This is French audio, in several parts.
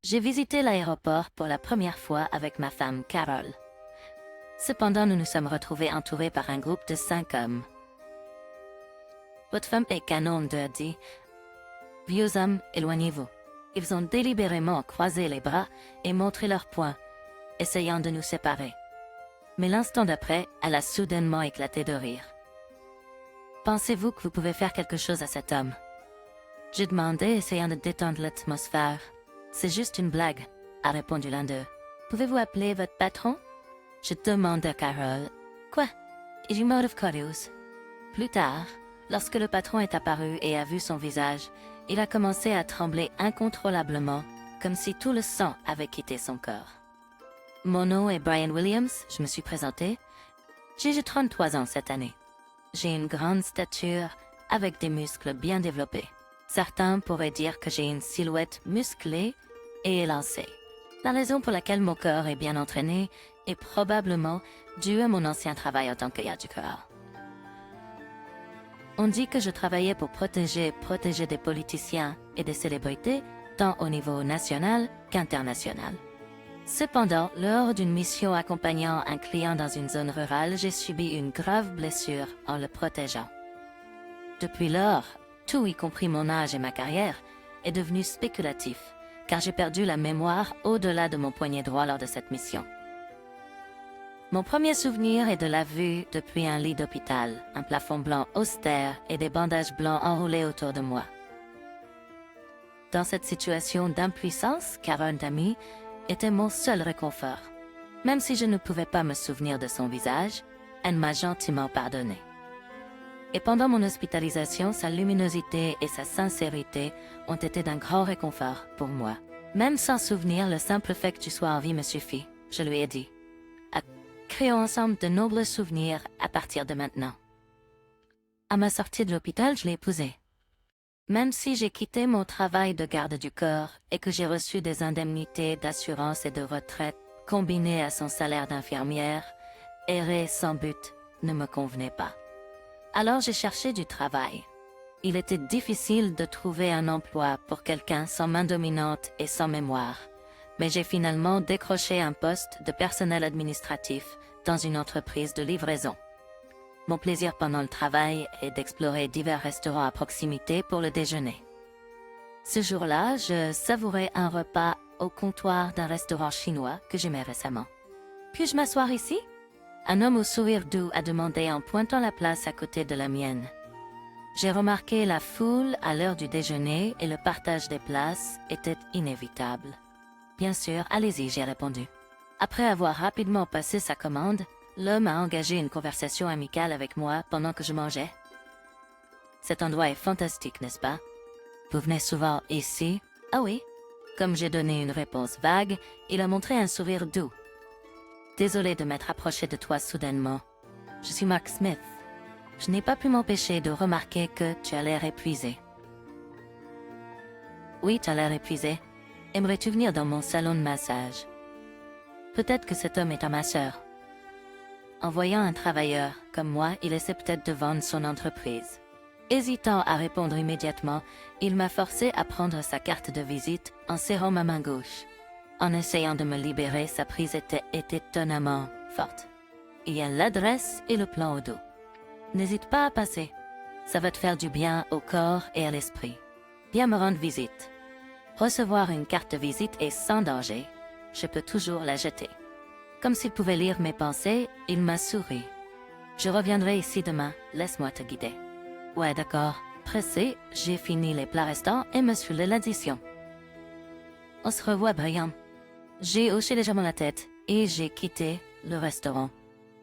J'ai visité l'aéroport pour la première fois avec ma femme Carol. Cependant, nous nous sommes retrouvés entourés par un groupe de 5 hommes. Votre femme est canon de dit. Vieux hommes, éloignez-vous. Ils ont délibérément croisé les bras et montré leurs poings, essayant de nous séparer. Mais l'instant d'après, elle a soudainement éclaté de rire. Pensez-vous que vous pouvez faire quelque chose à cet homme? J'ai demandé, essayant de détendre l'atmosphère. C'est juste une blague, a répondu l'un d'eux. Pouvez-vous appeler votre patron? Je demande à Carol. Quoi? Is you mode of curious? Plus tard, lorsque le patron est apparu et a vu son visage, il a commencé à trembler incontrôlablement, comme si tout le sang avait quitté son corps. Mon nom est Brian Williams, je me suis présenté. J'ai 33 ans cette année. J'ai une grande stature, avec des muscles bien développés. Certains pourraient dire que j'ai une silhouette musclée et élancée. La raison pour laquelle mon corps est bien entraîné est probablement due à mon ancien travail en tant que garde du corps. On dit que je travaillais pour protéger des politiciens et des célébrités, tant au niveau national qu'international. Cependant, lors d'une mission accompagnant un client dans une zone rurale, j'ai subi une grave blessure en le protégeant. Depuis lors, tout y compris mon âge et ma carrière, est devenu spéculatif, car j'ai perdu la mémoire au-delà de mon poignet droit lors de cette mission. Mon premier souvenir est de la vue depuis un lit d'hôpital, un plafond blanc austère et des bandages blancs enroulés autour de moi. Dans cette situation d'impuissance, Carol Dami était mon seul réconfort. Même si je ne pouvais pas me souvenir de son visage, elle m'a gentiment pardonné. Et pendant mon hospitalisation, sa luminosité et sa sincérité ont été d'un grand réconfort pour moi. Même sans souvenir, le simple fait que tu sois en vie me suffit, je lui ai dit. Créons ensemble de nobles souvenirs à partir de maintenant. À ma sortie de l'hôpital, je l'ai épousé. Même si j'ai quitté mon travail de garde du corps et que j'ai reçu des indemnités d'assurance et de retraite combinées à son salaire d'infirmière, errer sans but ne me convenait pas. Alors j'ai cherché du travail. Il était difficile de trouver un emploi pour quelqu'un sans main dominante et sans mémoire, mais j'ai finalement décroché un poste de personnel administratif dans une entreprise de livraison. Mon plaisir pendant le travail est d'explorer divers restaurants à proximité pour le déjeuner. Ce jour-là, je savourais un repas au comptoir d'un restaurant chinois que j'aimais récemment. Puis-je m'asseoir ici? Un homme au sourire doux a demandé en pointant la place à côté de la mienne. J'ai remarqué la foule à l'heure du déjeuner et le partage des places était inévitable. Bien sûr, allez-y, j'ai répondu. Après avoir rapidement passé sa commande, l'homme a engagé une conversation amicale avec moi pendant que je mangeais. Cet endroit est fantastique, n'est-ce pas? Vous venez souvent ici? Ah oui. Comme j'ai donné une réponse vague, il a montré un sourire doux. Désolé de m'être approché de toi soudainement. Je suis Mark Smith. Je n'ai pas pu m'empêcher de remarquer que tu as l'air épuisé. Oui, tu as l'air épuisé. Aimerais-tu venir dans mon salon de massage? Peut-être que cet homme est un masseur. En voyant un travailleur comme moi, il essaie peut-être de vendre son entreprise. Hésitant à répondre immédiatement, il m'a forcé à prendre sa carte de visite en serrant ma main gauche. En essayant de me libérer, sa prise était étonnamment forte. Il y a l'adresse et le plan au dos. N'hésite pas à passer. Ça va te faire du bien au corps et à l'esprit. Viens me rendre visite. Recevoir une carte de visite est sans danger. Je peux toujours la jeter. Comme s'il pouvait lire mes pensées, il m'a souri. Je reviendrai ici demain, laisse-moi te guider. Ouais, d'accord. Pressé, j'ai fini les plats restants et me suis l'addition. On se revoit, Brian. J'ai hoché légèrement la tête et j'ai quitté le restaurant.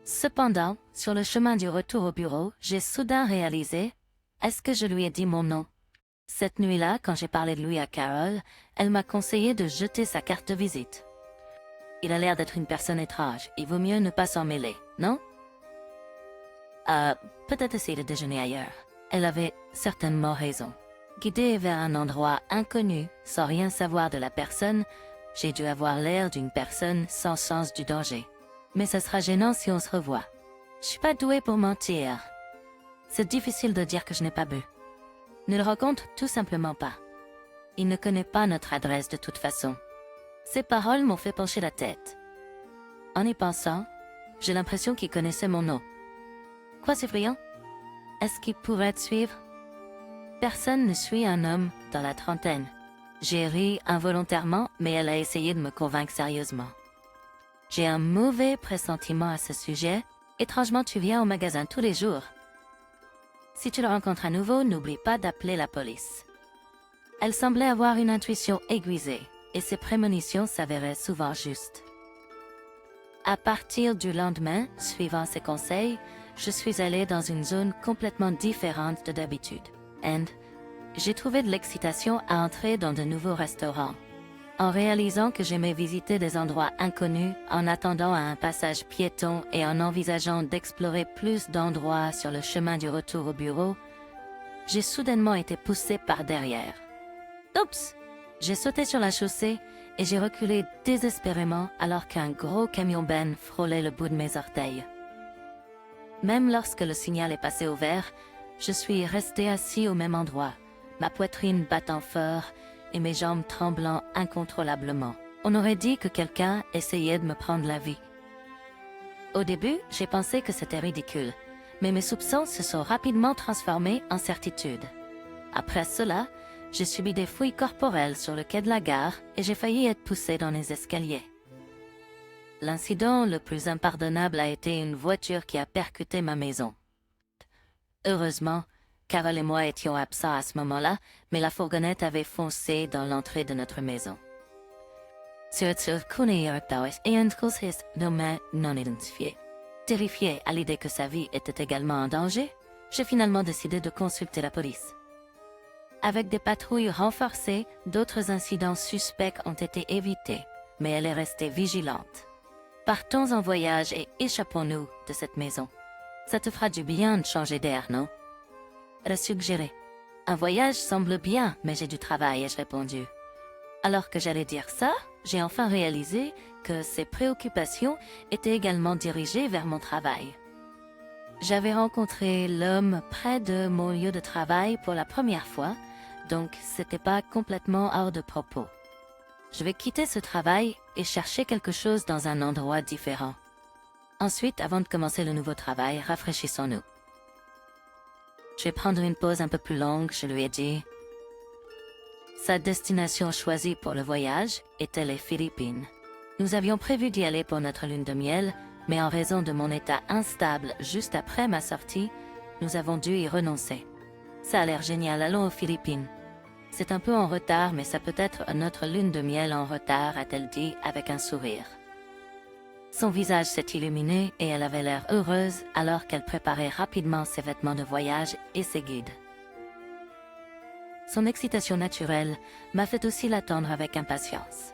Cependant, sur le chemin du retour au bureau, j'ai soudain réalisé, est-ce que je lui ai dit mon nom? Cette nuit-là, quand j'ai parlé de lui à Carol, elle m'a conseillé de jeter sa carte de visite. Il a l'air d'être une personne étrange, il vaut mieux ne pas s'en mêler, non? Peut-être essayer de déjeuner ailleurs. Elle avait certainement raison. Guidée vers un endroit inconnu, sans rien savoir de la personne, j'ai dû avoir l'air d'une personne sans sens du danger. Mais ça sera gênant si on se revoit. Je suis pas douée pour mentir. C'est difficile de dire que je n'ai pas bu. Ne le raconte tout simplement pas. Il ne connaît pas notre adresse de toute façon. Ces paroles m'ont fait pencher la tête. En y pensant, j'ai l'impression qu'il connaissait mon nom. Quoi, c'est effrayant? Est-ce qu'il pourrait te suivre? Personne ne suit un homme dans la trentaine. J'ai ri involontairement, mais elle a essayé de me convaincre sérieusement. J'ai un mauvais pressentiment à ce sujet. Étrangement, tu viens au magasin tous les jours. Si tu le rencontres à nouveau, n'oublie pas d'appeler la police. Elle semblait avoir une intuition aiguisée, et ses prémonitions s'avéraient souvent justes. À partir du lendemain, suivant ses conseils, je suis allée dans une zone complètement différente de d'habitude. Et j'ai trouvé de l'excitation à entrer dans de nouveaux restaurants. En réalisant que j'aimais visiter des endroits inconnus, en attendant à un passage piéton et en envisageant d'explorer plus d'endroits sur le chemin du retour au bureau, j'ai soudainement été poussée par derrière. Oups! J'ai sauté sur la chaussée et j'ai reculé désespérément alors qu'un gros camion-ben frôlait le bout de mes orteils. Même lorsque le signal est passé au vert, je suis resté assis au même endroit, ma poitrine battant fort et mes jambes tremblant incontrôlablement. On aurait dit que quelqu'un essayait de me prendre la vie. Au début, j'ai pensé que c'était ridicule, mais mes soupçons se sont rapidement transformés en certitude. Après cela, j'ai subi des fouilles corporelles sur le quai de la gare et j'ai failli être poussé dans les escaliers. L'incident le plus impardonnable a été une voiture qui a percuté ma maison. Heureusement, Carole et moi étions absents à ce moment-là, mais la fourgonnette avait foncé dans l'entrée de notre maison. Non identifié. Terrifié à l'idée que sa vie était également en danger, j'ai finalement décidé de consulter la police. Avec des patrouilles renforcées, d'autres incidents suspects ont été évités, mais elle est restée vigilante. Partons en voyage et échappons-nous de cette maison. Ça te fera du bien de changer d'air, non? Elle a suggéré. Un voyage semble bien, mais j'ai du travail, ai-je répondu. Alors que j'allais dire ça, j'ai enfin réalisé que ses préoccupations étaient également dirigées vers mon travail. J'avais rencontré l'homme près de mon lieu de travail pour la première fois, donc c'était pas complètement hors de propos. Je vais quitter ce travail et chercher quelque chose dans un endroit différent. Ensuite, avant de commencer le nouveau travail, rafraîchissons-nous. Je vais prendre une pause un peu plus longue, je lui ai dit. Sa destination choisie pour le voyage était les Philippines. Nous avions prévu d'y aller pour notre lune de miel, mais en raison de mon état instable juste après ma sortie, nous avons dû y renoncer. Ça a l'air génial, allons aux Philippines. C'est un peu en retard, mais ça peut être notre lune de miel en retard, a-t-elle dit avec un sourire. Son visage s'est illuminé et elle avait l'air heureuse alors qu'elle préparait rapidement ses vêtements de voyage et ses guides. Son excitation naturelle m'a fait aussi l'attendre avec impatience.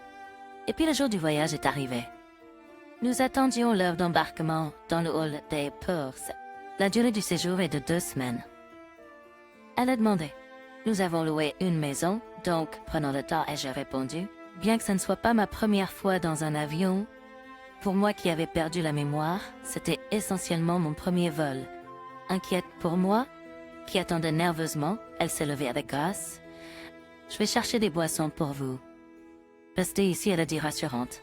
Et puis le jour du voyage est arrivé. Nous attendions l'heure d'embarquement dans le hall des Perses. La durée du séjour est de 2 semaines. Elle a demandé. Nous avons loué une maison, donc prenons le temps, ai-je répondu. Bien que ce ne soit pas ma première fois dans un avion, pour moi qui avais perdu la mémoire, c'était essentiellement mon premier vol. Inquiète pour moi, qui attendait nerveusement, elle s'est levée avec grâce. Je vais chercher des boissons pour vous. Restez ici, elle a dit rassurante.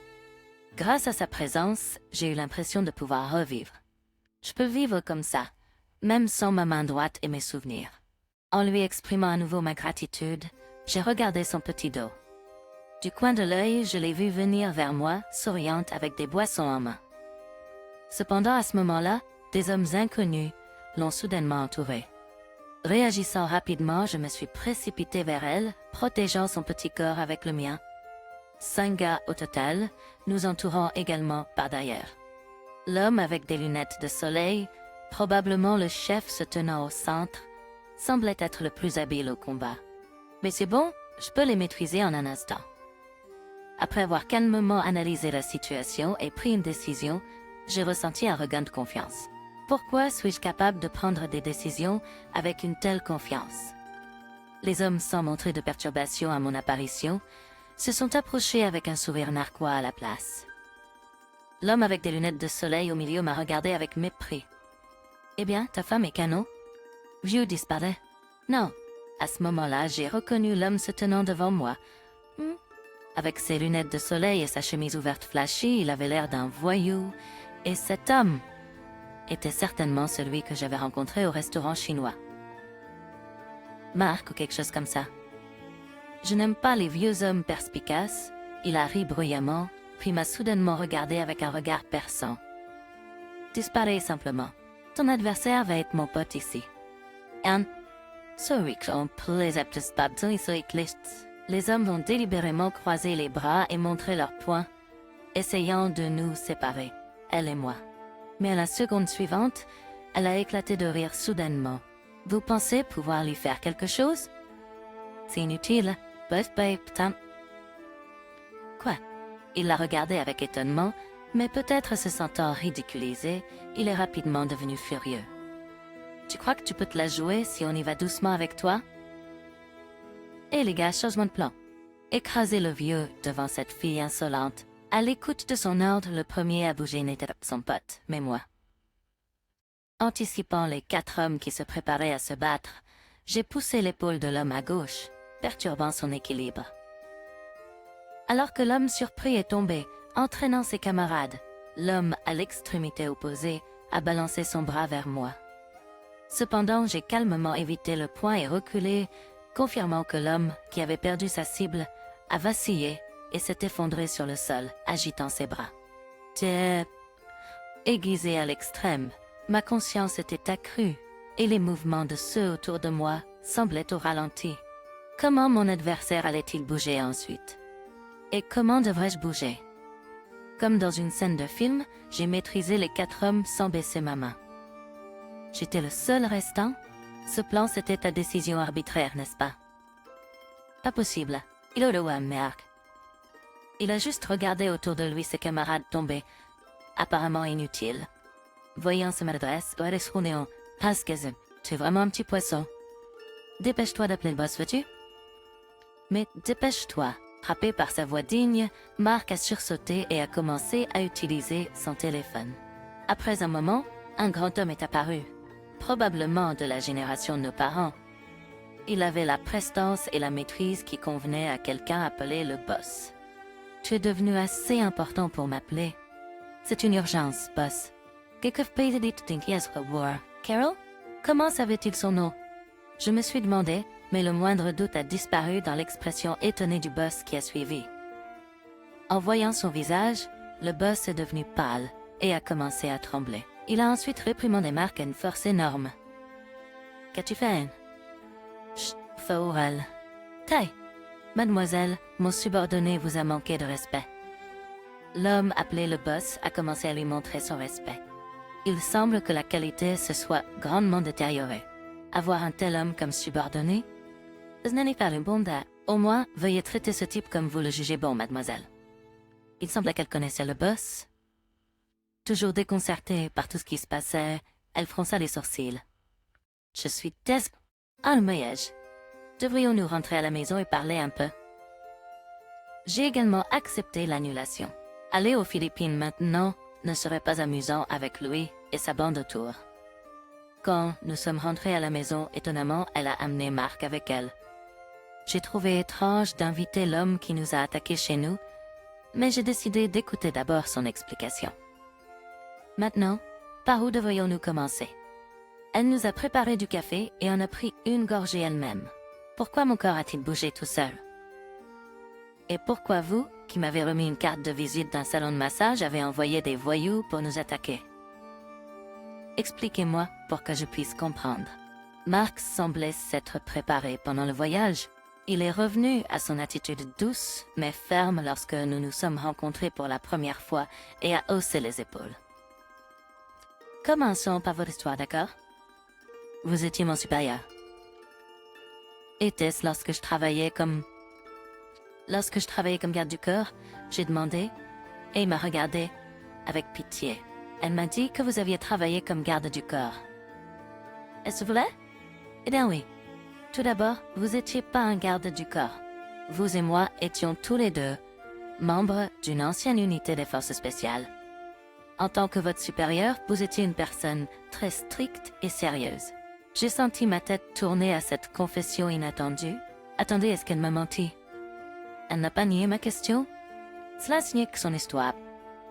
Grâce à sa présence, j'ai eu l'impression de pouvoir revivre. Je peux vivre comme ça, même sans ma main droite et mes souvenirs. En lui exprimant à nouveau ma gratitude, j'ai regardé son petit dos. Du coin de l'œil, je l'ai vu venir vers moi, souriante avec des boissons en main. Cependant, à ce moment-là, des hommes inconnus l'ont soudainement entourée. Réagissant rapidement, je me suis précipitée vers elle, protégeant son petit corps avec le mien. 5 gars au total, nous entourant également par derrière. L'homme avec des lunettes de soleil, probablement le chef se tenant au centre, semblait être le plus habile au combat. Mais c'est bon, je peux les maîtriser en un instant. Après avoir calmement analysé la situation et pris une décision, j'ai ressenti un regain de confiance. Pourquoi suis-je capable de prendre des décisions avec une telle confiance? Les hommes, sans montrer de perturbation à mon apparition, se sont approchés avec un sourire narquois à la place. L'homme avec des lunettes de soleil au milieu m'a regardé avec mépris. « Eh bien, ta femme est canon ?» Vieux disparaît. Non. À ce moment-là, j'ai reconnu l'homme se tenant devant moi. Avec ses lunettes de soleil et sa chemise ouverte flashy, il avait l'air d'un voyou, et cet homme était certainement celui que j'avais rencontré au restaurant chinois. Marc ou quelque chose comme ça. Je n'aime pas les vieux hommes perspicaces. Il a ri bruyamment, puis m'a soudainement regardé avec un regard perçant. Disparais simplement. Ton adversaire va être mon pote ici. En les hommes vont délibérément croiser les bras et montrer leurs poings, essayant de nous séparer, elle et moi. Mais à la seconde suivante, elle a éclaté de rire soudainement. Vous pensez pouvoir lui faire quelque chose? C'est inutile. Putain. Quoi? Il l'a regardé avec étonnement, mais peut-être se sentant ridiculisé, il est rapidement devenu furieux. Tu crois que tu peux te la jouer si on y va doucement avec toi? Eh les gars, changement de plan. Écraser le vieux devant cette fille insolente. À l'écoute de son ordre, le premier à bouger n'était pas son pote, mais moi. Anticipant les 4 hommes qui se préparaient à se battre, j'ai poussé l'épaule de l'homme à gauche, perturbant son équilibre. Alors que l'homme surpris est tombé, entraînant ses camarades, l'homme à l'extrémité opposée a balancé son bras vers moi. Cependant, j'ai calmement évité le poing et reculé, confirmant que l'homme, qui avait perdu sa cible, a vacillé et s'est effondré sur le sol, agitant ses bras. Aiguisé à l'extrême, ma conscience était accrue, et les mouvements de ceux autour de moi semblaient au ralenti. Comment mon adversaire allait-il bouger ensuite? Et comment devrais-je bouger? Comme dans une scène de film, j'ai maîtrisé les 4 hommes sans baisser ma main. J'étais le seul restant? Ce plan, c'était ta décision arbitraire, n'est-ce pas? Pas possible. Il a le merde. Il a juste regardé autour de lui ses camarades tomber, apparemment inutiles. Voyant sa maladresse, tu es vraiment un petit poisson. Dépêche-toi d'appeler le boss, veux-tu? Mais dépêche-toi. Frappé par sa voix digne, Marc a sursauté et a commencé à utiliser son téléphone. Après un moment, un grand homme est apparu, probablement de la génération de nos parents. Il avait la prestance et la maîtrise qui convenaient à quelqu'un appelé le boss. Tu es devenu assez important pour m'appeler. C'est une urgence, boss. Carol? Comment savait-il son nom? Je me suis demandé, mais le moindre doute a disparu dans l'expression étonnée du boss qui a suivi. En voyant son visage, le boss est devenu pâle et a commencé à trembler. Il a ensuite réprimandé Marc à une force énorme. Qu'as-tu fait? Chut, Faurel. Taille. Mademoiselle, mon subordonné vous a manqué de respect. L'homme appelé le boss a commencé à lui montrer son respect. Il semble que la qualité se soit grandement détériorée. Avoir un tel homme comme subordonné? Ce n'est pas une bonne idée. Au moins, veuillez traiter ce type comme vous le jugez bon, mademoiselle. Il semblait qu'elle connaissait le boss. Toujours déconcertée par tout ce qui se passait, elle fronça les sourcils. Je suis ennuyée. Devrions-nous rentrer à la maison et parler un peu? J'ai également accepté l'annulation. Aller aux Philippines maintenant ne serait pas amusant avec lui et sa bande autour. Quand nous sommes rentrés à la maison, étonnamment, elle a amené Marc avec elle. J'ai trouvé étrange d'inviter l'homme qui nous a attaqués chez nous, mais j'ai décidé d'écouter d'abord son explication. Maintenant, par où devrions-nous commencer? Elle nous a préparé du café et en a pris une gorgée elle-même. Pourquoi mon corps a-t-il bougé tout seul? Et pourquoi vous, qui m'avez remis une carte de visite d'un salon de massage, avez envoyé des voyous pour nous attaquer? Expliquez-moi pour que je puisse comprendre. Marc semblait s'être préparé pendant le voyage. Il est revenu à son attitude douce mais ferme lorsque nous nous sommes rencontrés pour la première fois et a haussé les épaules. Commençons par votre histoire, d'accord? Vous étiez mon supérieur. Était-ce lorsque je travaillais comme garde du corps, j'ai demandé, et il m'a regardé avec pitié. Elle m'a dit que vous aviez travaillé comme garde du corps. Est-ce vrai? Eh bien oui. Tout d'abord, vous étiez pas un garde du corps. Vous et moi étions tous les deux membres d'une ancienne unité des forces spéciales. En tant que votre supérieur, vous étiez une personne très stricte et sérieuse. J'ai senti ma tête tourner à cette confession inattendue. Attendez, est-ce qu'elle m'a menti? Elle n'a pas nié ma question. Cela signait que son histoire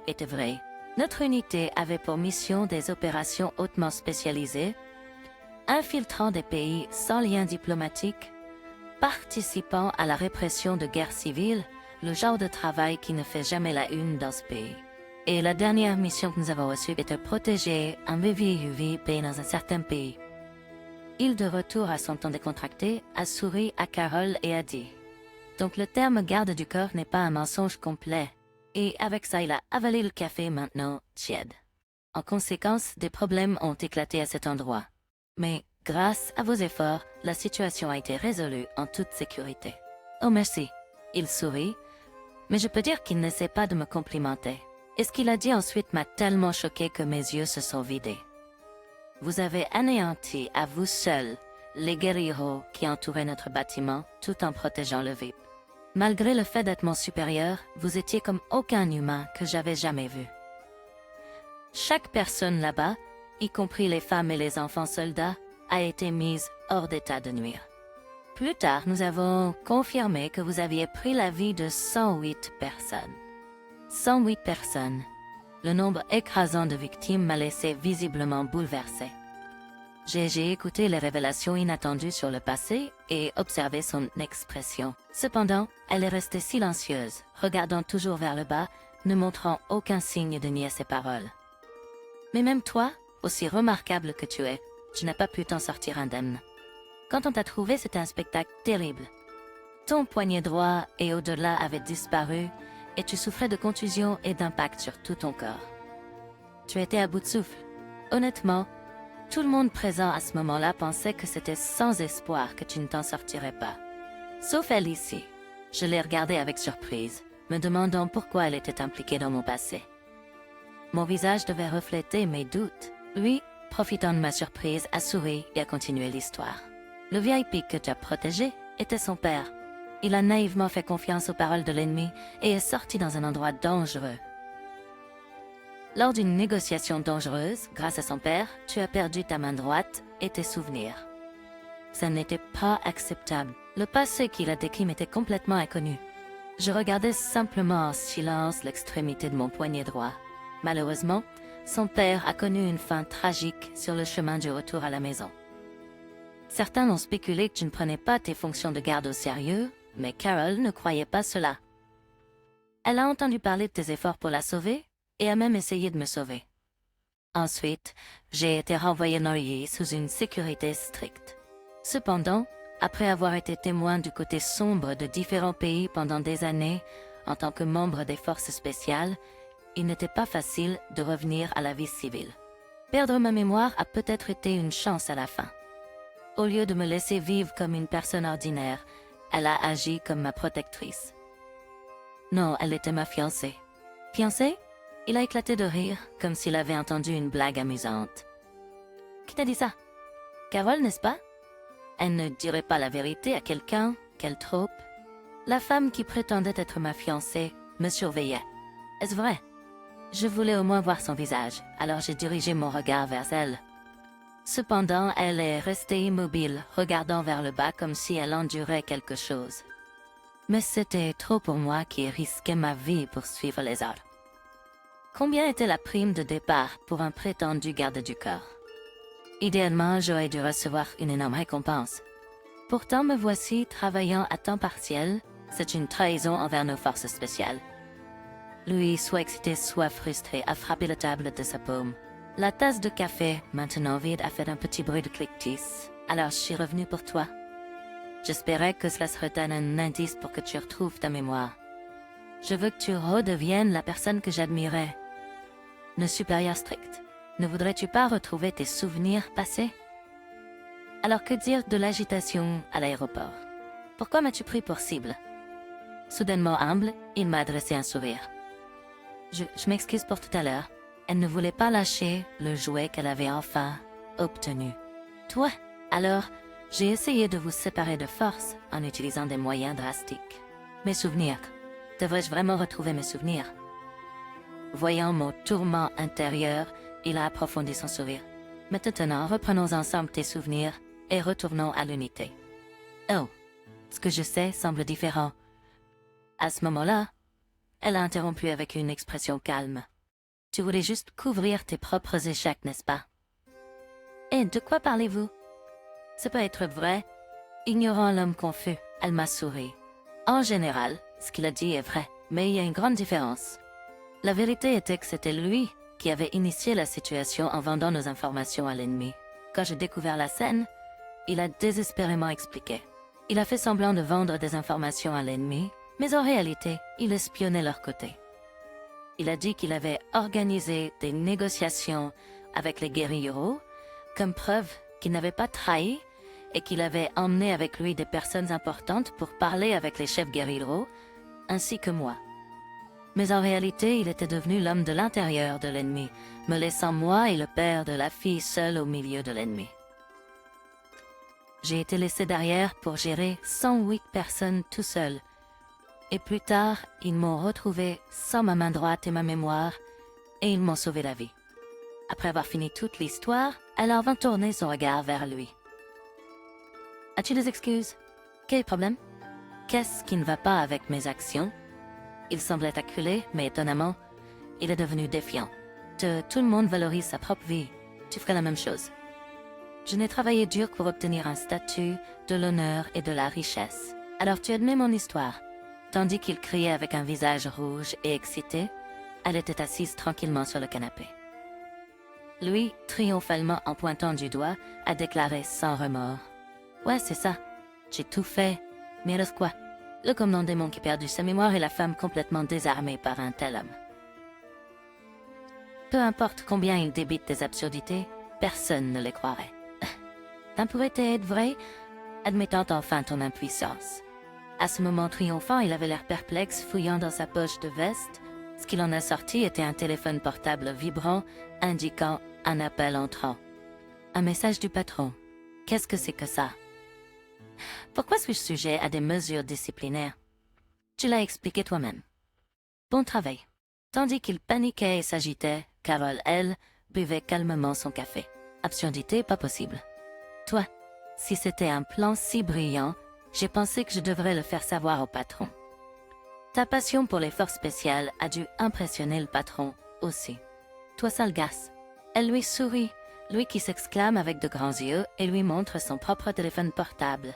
était vraie. Notre unité avait pour mission des opérations hautement spécialisées, infiltrant des pays sans lien diplomatique, participant à la répression de guerres civiles, le genre de travail qui ne fait jamais la une dans ce pays. Et la dernière mission que nous avons reçue était de protéger un VVUV dans un certain pays. Il, de retour à son temps décontracté, a souri à Carole et a dit « Donc le terme garde du corps n'est pas un mensonge complet. » Et avec ça, il a avalé le café maintenant tiède. En conséquence, des problèmes ont éclaté à cet endroit. Mais, grâce à vos efforts, la situation a été résolue en toute sécurité. Oh merci. Il sourit, mais je peux dire qu'il n'essaie pas de me complimenter. Et ce qu'il a dit ensuite m'a tellement choqué que mes yeux se sont vidés. Vous avez anéanti à vous seul les guerrieros qui entouraient notre bâtiment tout en protégeant le VIP. Malgré le fait d'être mon supérieur, vous étiez comme aucun humain que j'avais jamais vu. Chaque personne là-bas, y compris les femmes et les enfants soldats, a été mise hors d'état de nuire. Plus tard, nous avons confirmé que vous aviez pris la vie de 108 personnes. 108 personnes. Le nombre écrasant de victimes m'a laissé visiblement bouleversé. J'ai écouté les révélations inattendues sur le passé et observé son expression. Cependant, elle est restée silencieuse, regardant toujours vers le bas, ne montrant aucun signe de nier ses paroles. Mais même toi, aussi remarquable que tu es, tu n'as pas pu t'en sortir indemne. Quand on t'a trouvé, c'était un spectacle terrible. Ton poignet droit et au-delà avait disparu et tu souffrais de contusions et d'impact sur tout ton corps. Tu étais à bout de souffle. Honnêtement, tout le monde présent à ce moment-là pensait que c'était sans espoir que tu ne t'en sortirais pas. Sauf elle ici. Je l'ai regardée avec surprise, me demandant pourquoi elle était impliquée dans mon passé. Mon visage devait refléter mes doutes. Lui, profitant de ma surprise, a souri et a continué l'histoire. Le VIP que tu as protégé était son père. Il a naïvement fait confiance aux paroles de l'ennemi et est sorti dans un endroit dangereux. Lors d'une négociation dangereuse, grâce à son père, tu as perdu ta main droite et tes souvenirs. Ça n'était pas acceptable. Le passé qu'il a décrit m'était complètement inconnu. Je regardais simplement en silence l'extrémité de mon poignet droit. Malheureusement, son père a connu une fin tragique sur le chemin du retour à la maison. Certains ont spéculé que tu ne prenais pas tes fonctions de garde au sérieux, mais Carole ne croyait pas cela. Elle a entendu parler de tes efforts pour la sauver et a même essayé de me sauver. Ensuite, j'ai été renvoyé Norrier sous une sécurité stricte. Cependant, après avoir été témoin du côté sombre de différents pays pendant des années, en tant que membre des forces spéciales, il n'était pas facile de revenir à la vie civile. Perdre ma mémoire a peut-être été une chance à la fin. Au lieu de me laisser vivre comme une personne ordinaire, elle a agi comme ma protectrice. Non, elle était ma fiancée. Fiancée? Il a éclaté de rire, comme s'il avait entendu une blague amusante. Qui t'a dit ça? Carole, n'est-ce pas? Elle ne dirait pas la vérité à quelqu'un, quelle troupe. La femme qui prétendait être ma fiancée me surveillait. Est-ce vrai? Je voulais au moins voir son visage, alors j'ai dirigé mon regard vers elle. Cependant, elle est restée immobile, regardant vers le bas comme si elle endurait quelque chose. Mais c'était trop pour moi qui risquais ma vie pour suivre les ordres. Combien était la prime de départ pour un prétendu garde du corps? Idéalement, j'aurais dû recevoir une énorme récompense. Pourtant, me voici travaillant à temps partiel. C'est une trahison envers nos forces spéciales. Lui, soit excité, soit frustré, a frappé la table de sa paume. La tasse de café, maintenant vide, a fait un petit bruit de cliquetis. Alors je suis revenu pour toi. J'espérais que cela serait un indice pour que tu retrouves ta mémoire. Je veux que tu redeviennes la personne que j'admirais. Nos supérieurs stricts. Ne voudrais-tu pas retrouver tes souvenirs passés? Alors que dire de l'agitation à l'aéroport? Pourquoi m'as-tu pris pour cible? Soudainement humble, il m'a adressé un sourire. Je m'excuse pour tout à l'heure. Elle ne voulait pas lâcher le jouet qu'elle avait enfin obtenu. Toi, alors, j'ai essayé de vous séparer de force en utilisant des moyens drastiques. Mes souvenirs. Devrais-je vraiment retrouver mes souvenirs? Voyant mon tourment intérieur, il a approfondi son sourire. Maintenant, reprenons ensemble tes souvenirs et retournons à l'unité. Oh, ce que je sais semble différent. À ce moment-là, elle a interrompu avec une expression calme. Tu voulais juste couvrir tes propres échecs, n'est-ce pas? Et de quoi parlez-vous? Ça peut être vrai. Ignorant l'homme confus, elle m'a souri. En général, ce qu'il a dit est vrai, mais il y a une grande différence. La vérité était que c'était lui qui avait initié la situation en vendant nos informations à l'ennemi. Quand j'ai découvert la scène, il a désespérément expliqué. Il a fait semblant de vendre des informations à l'ennemi, mais en réalité, il espionnait leur côté. Il a dit qu'il avait organisé des négociations avec les guérilleros, comme preuve qu'il n'avait pas trahi et qu'il avait emmené avec lui des personnes importantes pour parler avec les chefs guérilleros, ainsi que moi. Mais en réalité, il était devenu l'homme de l'intérieur de l'ennemi, me laissant moi et le père de la fille seuls au milieu de l'ennemi. J'ai été laissé derrière pour gérer 108 personnes tout seul. Et plus tard, ils m'ont retrouvé sans ma main droite et ma mémoire, et ils m'ont sauvé la vie. Après avoir fini toute l'histoire, elle a enfin tourné son regard vers lui. As-tu des excuses? Quel problème? Qu'est-ce qui ne va pas avec mes actions? Il semblait acculé, mais étonnamment, il est devenu défiant. Tout le monde valorise sa propre vie. Tu ferais la même chose. Je n'ai travaillé dur pour obtenir un statut, de l'honneur et de la richesse. Alors tu admets mon histoire. Tandis qu'il criait avec un visage rouge et excité, elle était assise tranquillement sur le canapé. Lui, triomphalement en pointant du doigt, a déclaré sans remords. Ouais, c'est ça. J'ai tout fait. Mais alors quoi? Le commandant démon qui a perdu sa mémoire et la femme complètement désarmée par un tel homme. Peu importe combien il débite des absurdités, personne ne les croirait. Ça pourrait être vrai, admettant enfin ton impuissance. À ce moment triomphant, il avait l'air perplexe, fouillant dans sa poche de veste. Ce qu'il en a sorti était un téléphone portable vibrant, indiquant un appel entrant. Un message du patron. Qu'est-ce que c'est que ça? Pourquoi suis-je sujet à des mesures disciplinaires? Tu l'as expliqué toi-même. Bon travail. Tandis qu'il paniquait et s'agitait, Carole, elle, buvait calmement son café. Absurdité, pas possible. Toi, si c'était un plan si brillant, j'ai pensé que je devrais le faire savoir au patron. Ta passion pour les forces spéciales a dû impressionner le patron aussi. Toi, sale gosse. Elle lui sourit, lui qui s'exclame avec de grands yeux et lui montre son propre téléphone portable.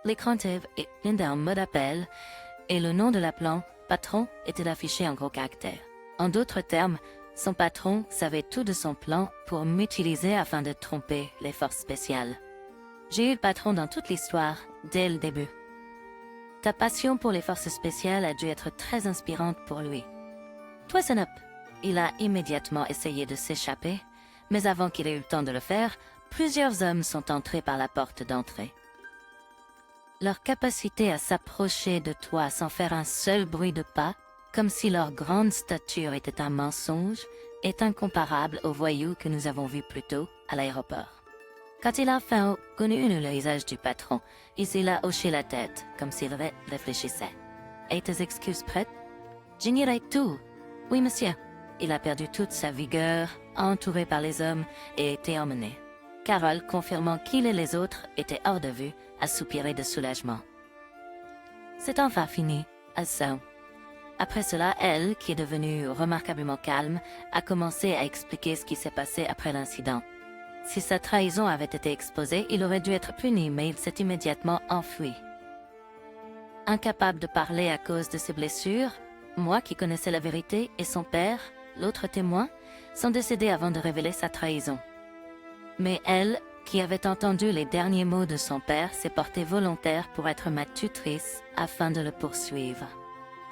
L'écran TV est blindé en mode appel et le nom de l'appelant, patron, était affiché en gros caractères. En d'autres termes, son patron savait tout de son plan pour m'utiliser afin de tromper les forces spéciales. J'ai eu le patron dans toute l'histoire, dès le début. Ta passion pour les forces spéciales a dû être très inspirante pour lui. Toi, Sonop, il a immédiatement essayé de s'échapper, mais avant qu'il ait eu le temps de le faire, plusieurs hommes sont entrés par la porte d'entrée. Leur capacité à s'approcher de toi sans faire un seul bruit de pas, comme si leur grande stature était un mensonge, est incomparable aux voyous que nous avons vus plus tôt à l'aéroport. Quand il a enfin connu le visage du patron, il a hoché la tête, comme s'il réfléchissait. « Et tes excuses prêtes? »« J'ignorais tout. »« Oui, monsieur. » Il a perdu toute sa vigueur, entouré par les hommes, et été emmené. Carole, confirmant qu'il et les autres étaient hors de vue, a soupiré de soulagement. C'est enfin fini, Alcyon. Après cela, elle, qui est devenue remarquablement calme, a commencé à expliquer ce qui s'est passé après l'incident. Si sa trahison avait été exposée, il aurait dû être puni, mais il s'est immédiatement enfui. Incapable de parler à cause de ses blessures, moi qui connaissais la vérité et son père, l'autre témoin, sont décédés avant de révéler sa trahison. Mais elle, qui avait entendu les derniers mots de son père, s'est portée volontaire pour être ma tutrice afin de le poursuivre.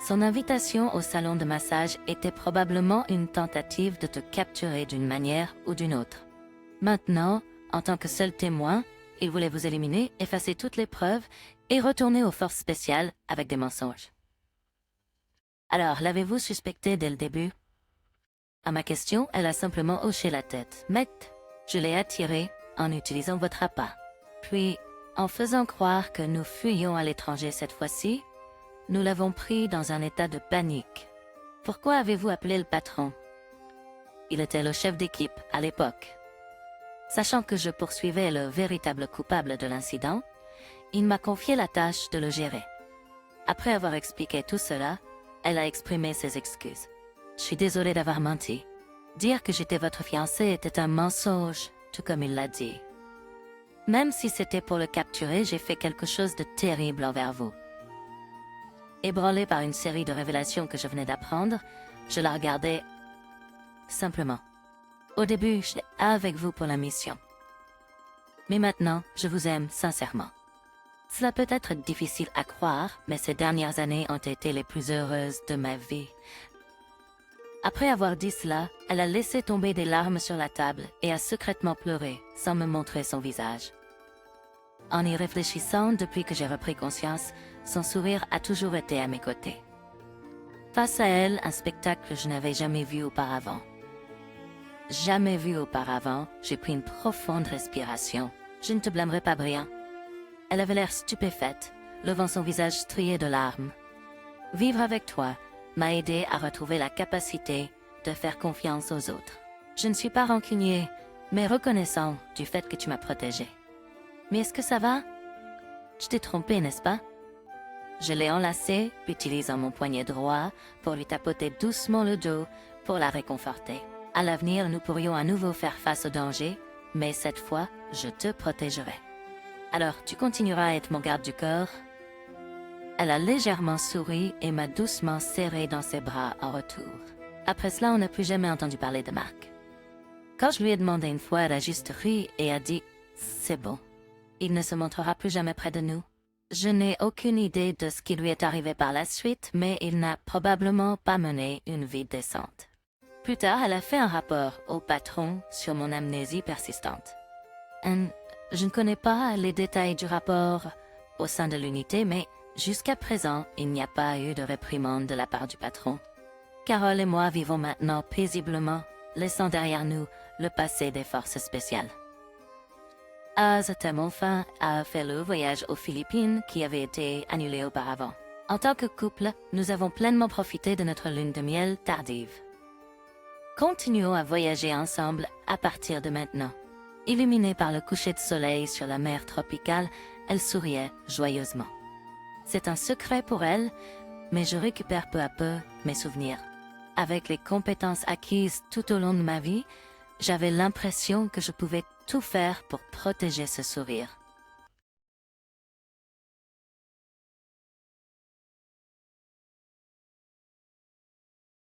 Son invitation au salon de massage était probablement une tentative de te capturer d'une manière ou d'une autre. Maintenant, en tant que seul témoin, il voulait vous éliminer, effacer toutes les preuves et retourner aux forces spéciales avec des mensonges. Alors, l'avez-vous suspecté dès le début? À ma question, elle a simplement hoché la tête. Mais je l'ai attiré en utilisant votre appât. Puis, en faisant croire que nous fuyions à l'étranger cette fois-ci, nous l'avons pris dans un état de panique. Pourquoi avez-vous appelé le patron? Il était le chef d'équipe à l'époque. Sachant que je poursuivais le véritable coupable de l'incident, il m'a confié la tâche de le gérer. Après avoir expliqué tout cela, elle a exprimé ses excuses. Je suis désolée d'avoir menti. Dire que j'étais votre fiancée était un mensonge, tout comme il l'a dit. Même si c'était pour le capturer, j'ai fait quelque chose de terrible envers vous. Ébranlée par une série de révélations que je venais d'apprendre, je la regardais simplement. Au début, j'étais avec vous pour la mission. Mais maintenant, je vous aime sincèrement. Cela peut être difficile à croire, mais ces dernières années ont été les plus heureuses de ma vie. Après avoir dit cela, elle a laissé tomber des larmes sur la table et a secrètement pleuré, sans me montrer son visage. En y réfléchissant depuis que j'ai repris conscience, son sourire a toujours été à mes côtés. Face à elle, un spectacle que je n'avais jamais vu auparavant. Jamais vu auparavant, j'ai pris une profonde respiration. Je ne te blâmerai pas, Brian. Elle avait l'air stupéfaite, levant son visage strié de larmes. Vivre avec toi m'a aidé à retrouver la capacité de faire confiance aux autres. Je ne suis pas rancunier, mais reconnaissant du fait que tu m'as protégé. Mais est-ce que ça va? Je t'ai trompé, n'est-ce pas? Je l'ai enlacée, utilisant mon poignet droit pour lui tapoter doucement le dos pour la réconforter. À l'avenir, nous pourrions à nouveau faire face au danger, mais cette fois, je te protégerai. Alors, tu continueras à être mon garde du corps? Elle a légèrement souri et m'a doucement serré dans ses bras en retour. Après cela, on n'a plus jamais entendu parler de Mark. Quand je lui ai demandé une fois, elle a juste ri et a dit « C'est bon. Il ne se montrera plus jamais près de nous. » Je n'ai aucune idée de ce qui lui est arrivé par la suite, mais il n'a probablement pas mené une vie décente. Plus tard, elle a fait un rapport au patron sur mon amnésie persistante. Je ne connais pas les détails du rapport au sein de l'unité, mais jusqu'à présent, il n'y a pas eu de réprimande de la part du patron. Carole et moi vivons maintenant paisiblement, laissant derrière nous le passé des forces spéciales. Aztem enfin a fait le voyage aux Philippines qui avait été annulé auparavant. En tant que couple, nous avons pleinement profité de notre lune de miel tardive. Continuons à voyager ensemble à partir de maintenant. Illuminée par le coucher de soleil sur la mer tropicale, elle souriait joyeusement. C'est un secret pour elle, mais je récupère peu à peu mes souvenirs. Avec les compétences acquises tout au long de ma vie, j'avais l'impression que je pouvais tout faire pour protéger ce sourire.